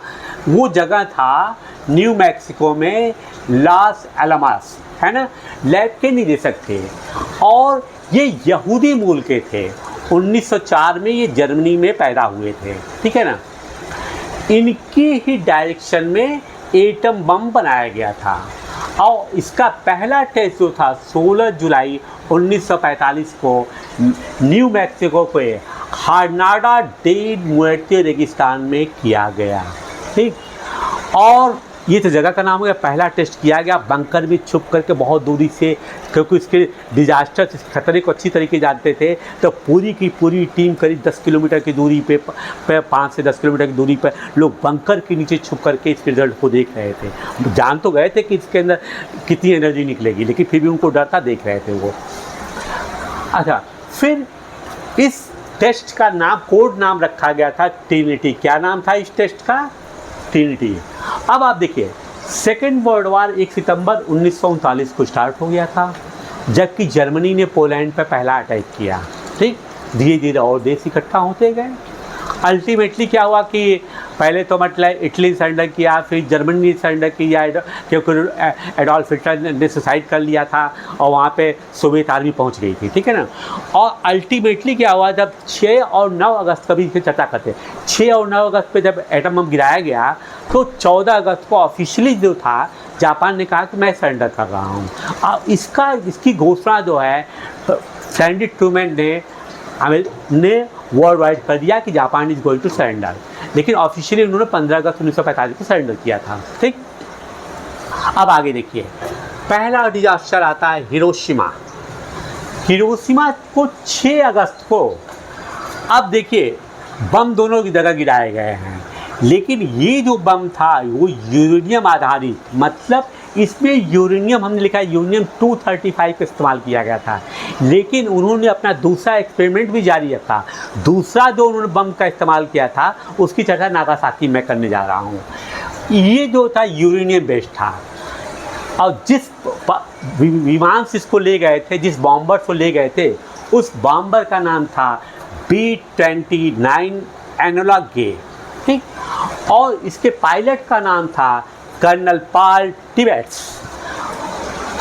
वो जगह था न्यू मैक्सिको में लॉस एलमोस, है ना। लैब के निदेशक थे और ये यहूदी मूल के थे। 1904 में ये जर्मनी में पैदा हुए थे, ठीक है ना। इनकी ही डायरेक्शन में एटम बम बनाया गया था और इसका पहला टेस्ट जो था 16 जुलाई 1945 को न्यू मैक्सिको के हार्नाडा डे मुएर्टे रेगिस्तान में किया गया, ठीक। और ये तो जगह का नाम हो गया। पहला टेस्ट किया गया बंकर में छुप करके बहुत दूरी से, क्योंकि इसके डिजास्टर खतरे को अच्छी तरीके जानते थे, तो पूरी की पूरी टीम करीब 10 किलोमीटर की दूरी पे 5 से 10 किलोमीटर की दूरी पर लोग बंकर के नीचे छुप करके इसके रिजल्ट को देख रहे थे। जान तो गए थे कि इसके अंदर कितनी एनर्जी निकलेगी, लेकिन फिर भी उनको डर था, देख रहे थे वो। अच्छा, फिर इस टेस्ट का नाम, कोड नाम रखा गया था ट्रिनिटी। क्या नाम था इस टेस्ट का? ट्रिनिटी। अब आप देखिए, सेकेंड वर्ल्ड वार 1 सितंबर 1939 को स्टार्ट हो गया था, जबकि जर्मनी ने पोलैंड पर पहला अटैक किया, ठीक। धीरे धीरे और देश इकट्ठा होते गए। अल्टीमेटली क्या हुआ कि पहले तो मतलब इटली सरेंडर किया, फिर जर्मनी सरेंडर किया, क्योंकि एडोल्फ हिटलर ने सुसाइड कर लिया था और वहाँ पे सोवियत आर्मी पहुँच गई थी, ठीक है ना। और अल्टीमेटली क्या हुआ, जब 6 और 9 अगस्त का भी इसकी चर्चा करते हैं, 6 और 9 अगस्त पे जब एटम बम गिराया गया तो 14 अगस्त को ऑफिशियली जो था जापान ने कहा कि मैं सरेंडर कर रहा हूँ। अब इसकी घोषणा जो है सैंडी ट्रूमैन ने वर्ल्ड वाइड कर दिया कि Japan is going to surrender, लेकिन ऑफिशियली उन्होंने 15 अगस्त 1945 को सरेंडर किया था, ठीक। अब आगे देखिए, पहला डिजास्टर आता है हिरोशिमा को 6 अगस्त को। अब देखिए, बम दोनों की जगह गिराए गए हैं, लेकिन ये जो बम था वो यूरेनियम आधारित, मतलब इसमें यूरेनियम, हमने लिखा है यूरेनियम 235 का इस्तेमाल किया गया था। लेकिन उन्होंने अपना दूसरा एक्सपेरिमेंट भी जारी रखा। दूसरा जो उन्होंने बम का इस्तेमाल किया था उसकी चर्चा नागासाकी में करने जा रहा हूँ। ये जो था यूरेनियम बेस्ड था, और जिस विमान से इसको ले गए थे, जिस बॉम्बर को ले गए थे, उस बॉम्बर का नाम था B-29 एनोला गे, ठीक। और इसके पायलट का नाम था कर्नल पॉल टिबेट्स।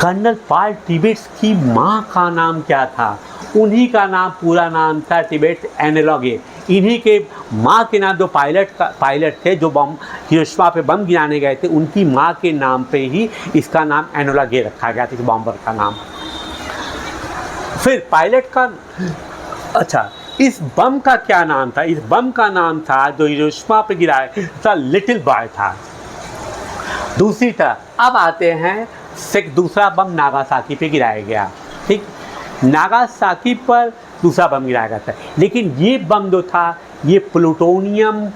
कर्नल पॉल टिबेट्स की माँ का नाम क्या था? उन्हीं का नाम, पूरा नाम था टिबेट्स एनोला गे। इन्हीं के माँ के नाम, जो पायलट थे जो बम हिरोशिमा पे बम गिराने गए थे, उनकी माँ के नाम पे ही इसका नाम एनोला गे रखा गया था, इस बॉम्बर का नाम। फिर पायलट का, अच्छा, इस बम का क्या नाम था? इस बम का नाम था, जो हिरोशिमा पे गिराया था, लिटिल बॉय था। दूसरी तरफ अब आते हैं, दूसरा बम नागासाकी पे गिराया गया, ठीक। नागासाकी पर दूसरा बम गिराया गया था, लेकिन ये बम जो था ये प्लूटोनियम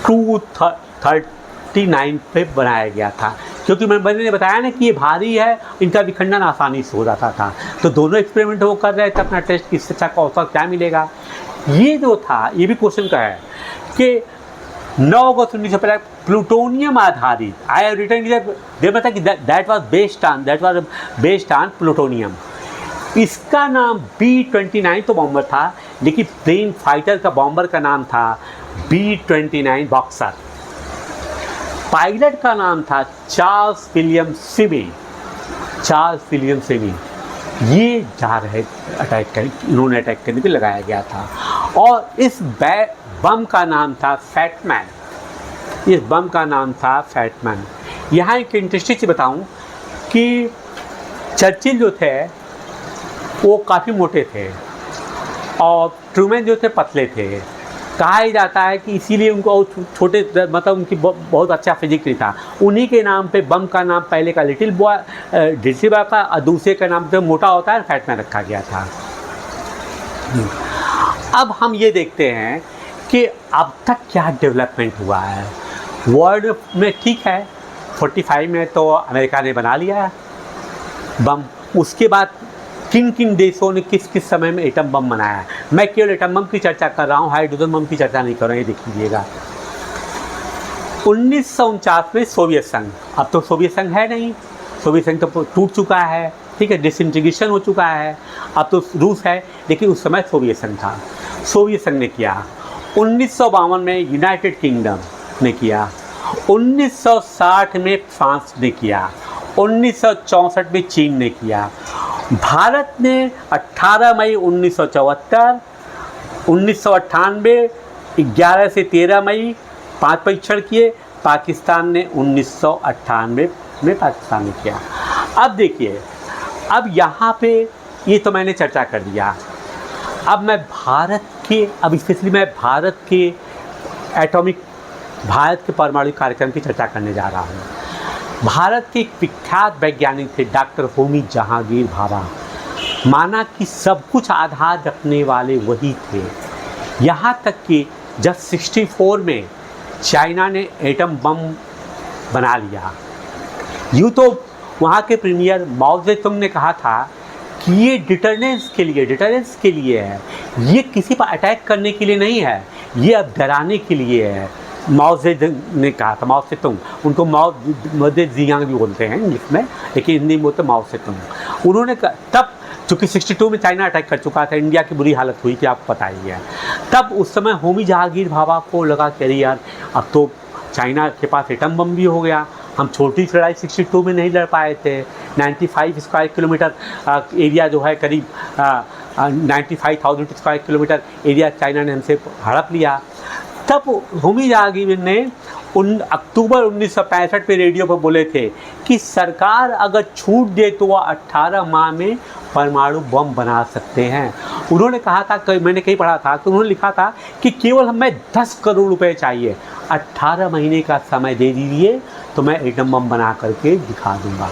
239 पे बनाया गया था, क्योंकि मैंने बताया ना कि ये भारी है, इनका विखंडन आसानी से हो जाता था। तो दोनों एक्सपेरिमेंट वो कर रहे थे अपना टेस्ट, किससे अच्छा औसत क्या मिलेगा। ये जो था, ये भी क्वेश्चन का है कि 9 अगस्त 1950 प्लूटोनियम आधारित, आई हैव रिटन देता कि that was based on plutonium. इसका नाम B-29 तो बॉम्बर था, लेकिन प्लेन फाइटर का बॉम्बर का नाम था B-29 बॉक्सर। पायलट का नाम था चार्ल्स विलियम सिमी। ये जा रहे अटैक कर, इन्होंने अटैक करने पे लगाया गया था। और इस बम का नाम था फैटमैन। यहाँ एक इंटरेस्टिंग चीज़ बताऊँ कि चर्चिल जो थे वो काफ़ी मोटे थे और ट्रूमैन जो थे पतले थे। कहा जाता है कि इसीलिए उनको छोटे, मतलब उनकी बहुत अच्छा फिजिक्स नहीं था। उन्हीं के नाम पे बम का नाम पहले का लिटिल बॉय का, और दूसरे का नाम जो मोटा होता है फैटमैन रखा गया था। अब हम ये देखते हैं कि अब तक क्या डेवलपमेंट हुआ है वर्ल्ड में। ठीक है, 45 में तो अमेरिका ने बना लिया बम। उसके बाद किन किन देशों ने किस किस समय में एटम बम बनाया है, मैं केवल एटम बम की चर्चा कर रहा हूँ, हाइड्रोजन बम की चर्चा नहीं कर रहा हूँ, ये देख लीजिएगा। 1949 में सोवियत संघ, अब तो सोवियत संघ है नहीं, सोवियत संघ तो टूट चुका है, ठीक है, डिसइंटीग्रेशन हो चुका है, अब तो रूस है, लेकिन उस समय सोवियत संघ था। सोवियत संघ ने किया। 1952 में यूनाइटेड किंगडम ने किया। 1960 में फ्रांस ने किया। 1964 में चीन ने किया। भारत ने 18 मई 1974, 1998 11 से 13 मई 5 परीक्षण किए। पाकिस्तान ने 1998 में पाकिस्तान ने किया। अब देखिए, अब यहाँ पे ये तो मैंने चर्चा कर दिया। अब मैं स्पेशली मैं भारत के परमाणु कार्यक्रम की चर्चा करने जा रहा हूँ। भारत के एक विख्यात वैज्ञानिक थे डॉक्टर होमी जहांगीर भाभा। माना कि सब कुछ आधार रखने वाले वही थे। यहाँ तक कि जब 64 में चाइना ने एटम बम बना लिया, यूँ तो वहाँ के प्रीमियर माओ ज़ेतुंग ने कहा था कि ये डिटरेंस के लिए है, ये किसी पर अटैक करने के लिए नहीं है, ये अब डराने के लिए है। माओ ज़ेतुंग ने कहा था, माओ ज़ेतुंग, उनको माओ ज़ेजियांग भी बोलते हैं इंग्लिश में, लेकिन हिंदी में बोलते माओ ज़ेतुंग। उन्होंने तब चूँकि 62 में चाइना अटैक कर चुका था, इंडिया की बुरी हालत हुई थी, आपको पता ही है। तब उस समय होमी जहांगीर भाभा को लगा कि अरे यार, अब तो चाइना के पास एटम बम भी हो गया, हम छोटी सी लड़ाई 62 में नहीं लड़ पाए थे। 95 स्क्वायर किलोमीटर एरिया जो है, करीब 95,000 स्क्वायर किलोमीटर एरिया चाइना ने हमसे हड़प लिया। तब होमी जहांगीर ने अक्टूबर 1965 में रेडियो पर बोले थे कि सरकार अगर छूट दे तो वह 18 माह में परमाणु बम बना सकते हैं। उन्होंने कहा था, मैंने कहीं पढ़ा था कि उन्होंने लिखा था कि केवल हमें 10 करोड़ रुपए चाहिए, 18 महीने का समय दे दीजिए तो मैं एटम बम बना करके दिखा दूंगा।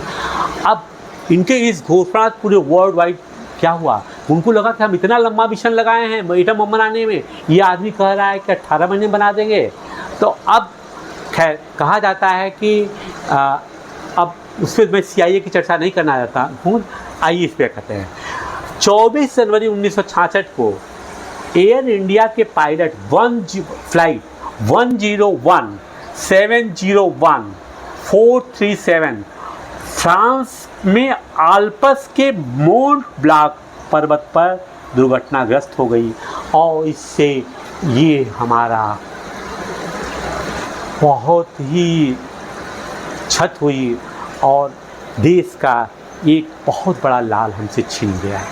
अब इनके इस घोषणा पूरे वर्ल्ड वाइड क्या हुआ, उनको लगा कि हम इतना लंबा मिशन लगाए हैं एटम बम बनाने में, ये आदमी कह रहा है कि 18 महीने बना देंगे। तो अब खैर कहा जाता है कि अब उससे मैं CIA की चर्चा नहीं करना चाहता हूँ, आइए इस पर कहते हैं। 24 जनवरी 1966 को एयर इंडिया के पायलट फ्लाइट 101-701-437 फ्रांस में आल्प्स के मोंट ब्लांक पर्वत पर दुर्घटनाग्रस्त हो गई, और इससे ये हमारा बहुत ही क्षत हुई और देश का एक बहुत बड़ा लाल हमसे छीन गया है।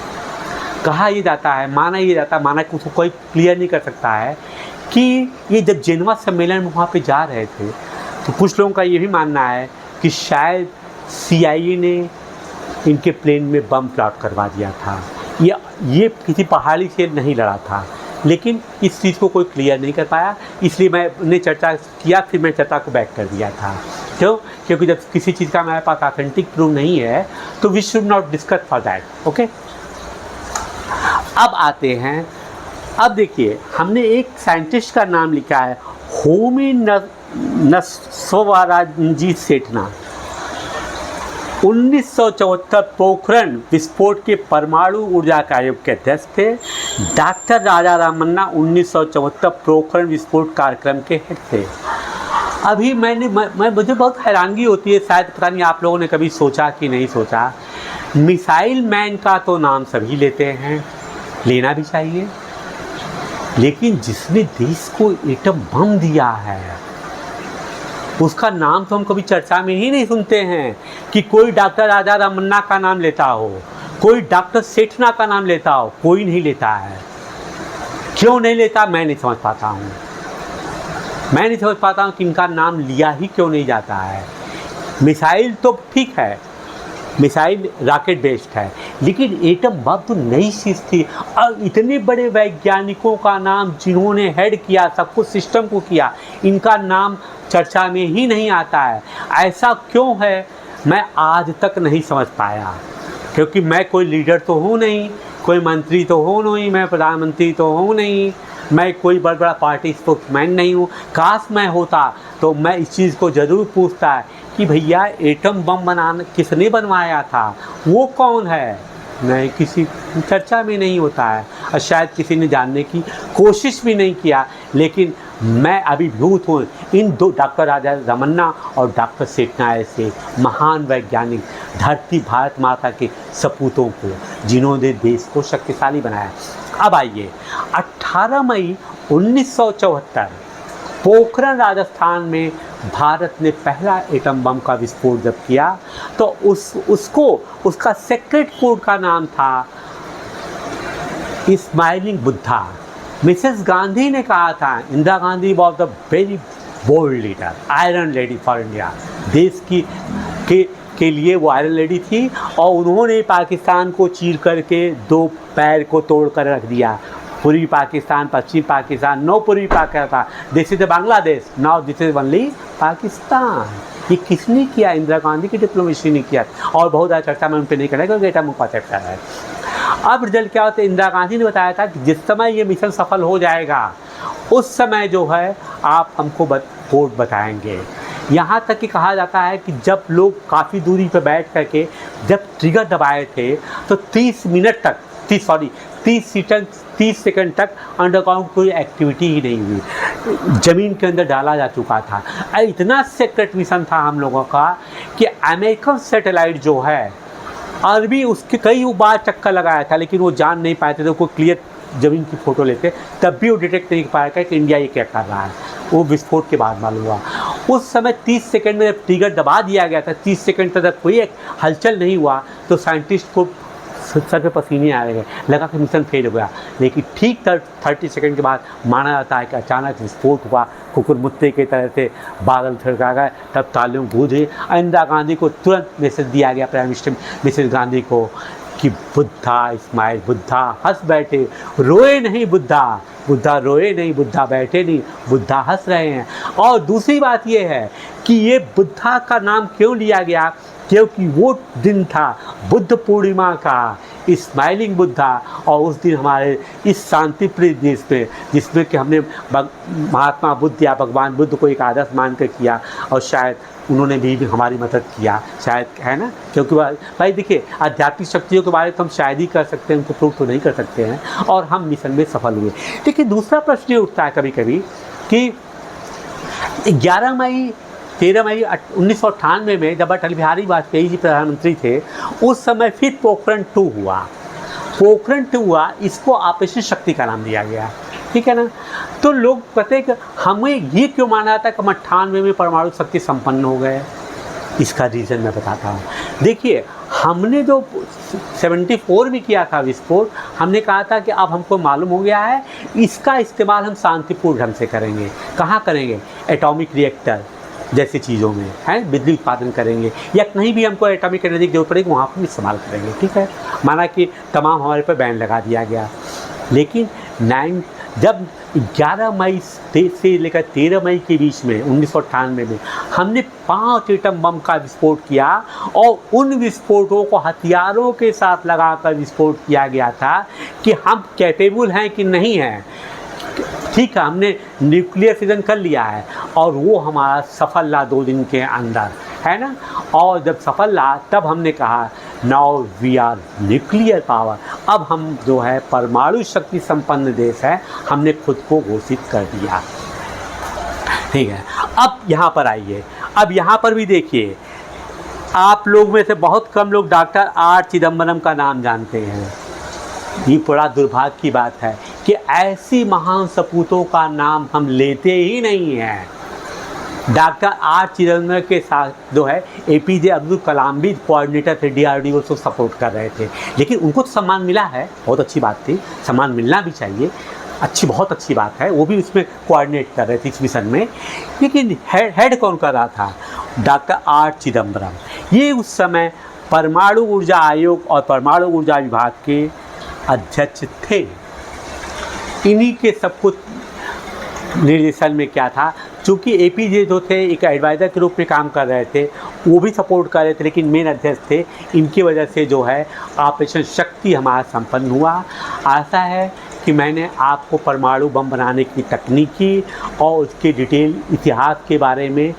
कहा ये जाता है, माना कि उसको कोई क्लियर नहीं कर सकता है कि ये जब जेनेवा सम्मेलन में वहाँ पे जा रहे थे तो कुछ लोगों का ये भी मानना है कि शायद CIA ने इनके प्लेन में बम प्लांट करवा दिया था। ये किसी पहाड़ी से नहीं लड़ा था, लेकिन इस चीज़ को कोई क्लियर नहीं कर पाया, इसलिए मैंने चर्चा किया, फिर मैं चर्चा को बैक कर दिया था। क्यों? क्योंकि जब किसी चीज़ का हमारे पास ऑथेंटिक प्रूफ नहीं है तो we should not discuss for that. Okay, अब आते हैं, अब देखिए हमने एक साइंटिस्ट का नाम लिखा है होमी नस्वाराजी सेठना। 1974 पोखरण विस्फोट के परमाणु ऊर्जा के आयोग के अध्यक्ष थे। डॉक्टर राजा रामन्ना 1974 पोखरण विस्फोट कार्यक्रम के हेड थे। अभी मुझे बहुत हैरानगी होती है, शायद पता नहीं आप लोगों ने कभी सोचा कि नहीं सोचा, मिसाइल मैन का तो नाम सभी लेते हैं, लेना भी चाहिए, लेकिन जिसने देश को एटम बम दिया है उसका नाम तो हम कभी चर्चा में ही नहीं सुनते हैं कि कोई डॉक्टर राजा रामन्ना का नाम लेता हो, कोई डॉक्टर सेठना का नाम लेता हो, कोई नहीं लेता है। क्यों नहीं लेता मैं नहीं समझ पाता हूँ। मैं नहीं समझ पाता हूँ कि इनका नाम लिया ही क्यों नहीं जाता है। मिसाइल तो ठीक है, मिसाइल रॉकेट बेस्ड है, लेकिन एटम बम तो नई चीज़ थी। और इतने बड़े वैज्ञानिकों का नाम जिन्होंने हेड किया, सब कुछ सिस्टम को किया, इनका नाम चर्चा में ही नहीं आता है। ऐसा क्यों है मैं आज तक नहीं समझ पाया, क्योंकि मैं कोई लीडर तो हूँ नहीं, कोई मंत्री तो हूँ नहीं, मैं प्रधानमंत्री तो हूँ नहीं, मैं कोई बड़ा पार्टी स्पोक्समैन नहीं हूँ। काश मैं होता तो मैं इस चीज़ को ज़रूर पूछता कि भैया एटम बम बनाना किसने बनवाया था, वो कौन है। नहीं, किसी चर्चा में नहीं होता है, और शायद किसी ने जानने की कोशिश भी नहीं किया। लेकिन मैं अभिभूत हूँ इन दो, डॉक्टर राजा रमन्ना और डॉक्टर सेठनायक से, महान वैज्ञानिक, धरती भारत माता के सपूतों को, जिन्होंने देश को शक्तिशाली बनाया। अब आइए 18 मई 1974 पोखरण राजस्थान में भारत ने पहला एटम बम का विस्फोट जब किया तो उसका सेक्रेट कोड का नाम था स्माइलिंग बुद्धा। मिसेस गांधी ने कहा था, Indira Gandhi was the very bold leader, iron lady for India. देश के लिए वो आयरन लेडी थी और उन्होंने पाकिस्तान को चीर करके दो पैर को तोड़ कर रख दिया। पूर्वी पाकिस्तान, पश्चिम पाकिस्तान, नो पूर्वी Pakistan, this is Bangladesh, now this is only Pakistan. ये किसने किया? इंदिरा गांधी की डिप्लोमेसी ने किया। और बहुत ज़्यादा चर्चा में उन पर नहीं करेगा क्योंकि एटम का चर्चा है। अब रिजल्ट क्या होता है? इंदिरा गांधी ने बताया था कि जिस समय ये मिशन सफल हो जाएगा उस समय जो है आप हमको कोड बताएंगे। यहाँ तक कि कहा जाता है कि जब लोग काफ़ी दूरी पर बैठ करके जब ट्रिगर दबाए थे तो 30 सेकंड तक अंडरग्राउंड कोई एक्टिविटी ही नहीं हुई, ज़मीन के अंदर डाला जा चुका था। इतना सेक्रेट मिशन था हम लोगों का कि अमेरिकन सैटेलाइट जो है अरबी उसके कई बार चक्कर लगाया था लेकिन वो जान नहीं पाए थे, तो कोई क्लियर ज़मीन की फ़ोटो लेते तब भी वो डिटेक्ट नहीं पाया कि इंडिया ये क्या कर रहा है। वो विस्फोट के बाद मालूम हुआ। उस समय 30 सेकंड में जब ट्रिगर दबा दिया गया था, 30 सेकंड तक कोई हलचल नहीं हुआ तो साइंटिस्ट को सर पे पसीने आ गए, लगा कि मिशन फेल हो गया। लेकिन ठीक 30 सेकंड के बाद माना जाता है कि अचानक विस्फोट हुआ, कुकुरमुत्ते की तरह से बादल छिड़का गए, तब तालियों गूंजे। इंदिरा गांधी को तुरंत मैसेज दिया गया, प्राइम मिनिस्टर मिसेस गांधी को, कि बुद्धा स्माइल, बुद्धा हंस बैठे, रोए नहीं बुद्धा, बुद्धा रोए नहीं, बुद्धा बैठे नहीं, बुद्धा हंस रहे हैं। और दूसरी बात ये है कि ये बुद्धा का नाम क्यों लिया गया? क्योंकि वो दिन था बुद्ध पूर्णिमा का, स्माइलिंग बुद्धा। और उस दिन हमारे इस शांतिप्रिय देश में, जिसमें कि हमने महात्मा बुद्ध या भगवान बुद्ध को एक आदर्श मान कर किया और शायद उन्होंने भी हमारी मदद किया, शायद, है ना? क्योंकि भाई देखिए, आध्यात्मिक शक्तियों के बारे में तो हम शायद ही कर सकते हैं, उनको प्रूव तो नहीं कर सकते हैं, और हम मिशन में सफल हुए। लेकिन दूसरा प्रश्न ये उठता है कभी कभी कि 13 मई 1998 में जब अटल बिहारी वाजपेयी जी प्रधानमंत्री थे, उस समय फिर पोखरण 2 हुआ। पोखरण 2 हुआ, इसको ऑपरेशन शक्ति का नाम दिया गया, ठीक है ना? तो लोग कहते हैं कि हमें ये क्यों माना जाता है कि हम 98 में परमाणु शक्ति संपन्न हो गए। इसका रीज़न मैं बताता हूँ। देखिए, हमने जो 74 में किया था विस्फोट, हमने कहा था कि अब हमको मालूम हो गया है इसका इस्तेमाल हम शांतिपूर्ण ढंग से करेंगे। कहाँ करेंगे? एटॉमिक रिएक्टर जैसी चीज़ों में, है, बिजली उत्पादन करेंगे, या कहीं भी हमको एटॉमिक एनर्जी की जरूरत पड़ेगी वहाँ पर इस्तेमाल करेंगे, ठीक है? माना कि तमाम हमारे पर बैन लगा दिया गया। लेकिन जब 11 मई से लेकर 13 मई के बीच में 1998 में हमने 5 एटम बम का विस्फोट किया, और उन विस्फोटों को हथियारों के साथ लगाकर विस्फोट किया गया था कि हम कैपेबल हैं कि नहीं हैं। ठीक है, हमने न्यूक्लियर फिजन कर लिया है और वो हमारा सफल रहा 2 दिन के अंदर, है ना? और जब सफल रहा तब हमने कहा now we are nuclear power, अब हम जो है परमाणु शक्ति संपन्न देश है, हमने खुद को घोषित कर दिया, ठीक है? अब यहाँ पर आइए, अब यहाँ पर भी देखिए, आप लोग में से बहुत कम लोग डॉक्टर आर चिदम्बरम का नाम जानते हैं। ये बड़ा दुर्भाग्य की बात है कि ऐसी महान सपूतों का नाम हम लेते ही नहीं हैं। डॉक्टर आर चिदम्बरम के साथ जो है एपीजे अब्दुल कलाम भी कोऑर्डिनेटर थे, डीआरडीओ को सपोर्ट कर रहे थे, लेकिन उनको तो सम्मान मिला है, बहुत अच्छी बात थी, सम्मान मिलना भी चाहिए, बहुत अच्छी बात है। वो भी उसमें कोऑर्डिनेट कर रहे थे इस मिशन में, लेकिन हेड कौन कर रहा था? Doctor R Chidambaram. ये उस समय परमाणु ऊर्जा आयोग और परमाणु ऊर्जा विभाग के अध्यक्ष थे। इन्हीं के सब कुछ निर्देशन में क्या था, चूँकि एपीजे जो थे एक एडवाइज़र के रूप में काम कर रहे थे, वो भी सपोर्ट कर रहे थे, लेकिन मेन अध्यक्ष थे। इनकी वजह से जो है ऑपरेशन शक्ति हमारा संपन्न हुआ। आशा है कि मैंने आपको परमाणु बम बनाने की तकनीकी और उसके डिटेल इतिहास के बारे में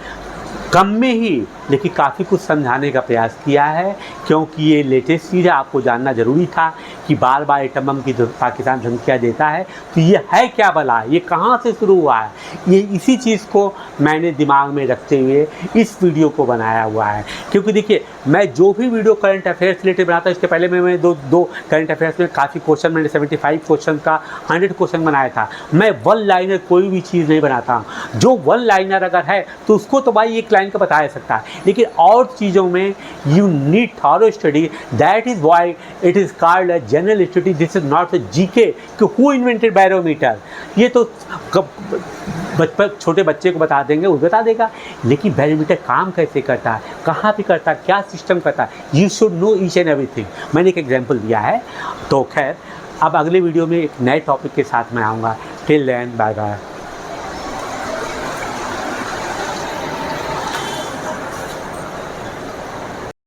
कम में ही लेकिन काफ़ी कुछ समझाने का प्रयास किया है, क्योंकि ये लेटेस्ट चीज़ है, आपको जानना ज़रूरी था कि बार बार एटम बम की पाकिस्तान धमकियाँ देता है, तो ये है क्या भला, ये कहाँ से शुरू हुआ है, ये इसी चीज़ को मैंने दिमाग में रखते हुए इस वीडियो को बनाया हुआ है। क्योंकि देखिए, मैं जो भी वीडियो करंट अफेयर्स रिलेटेड बनाता हूँ, इसके पहले मैंने दो करंट अफेयर्स में काफ़ी क्वेश्चन, मैंने 75 क्वेश्चन का 100 क्वेश्चन बनाया था। मैं वन लाइनर कोई भी चीज़ नहीं बनाता हूँ। जो वन लाइनर अगर है तो उसको तो भाई एक लाइन का बता सकता है, लेकिन और चीज़ों में you need thorough study. That is why it is called a general study, this is not a GK कि हु इन्वेंटेड बैरोमीटर। ये तो छोटे बच्चे को बता देंगे, वो बता देगा, लेकिन बैरोमीटर काम कैसे करता है, कहाँ पे करता है, क्या सिस्टम करता है, you should know each and everything. मैंने एक एग्जाम्पल दिया है। तो खैर, अब अगले वीडियो में एक नए टॉपिक के साथ मैं आऊँगा। Till then, bye bye.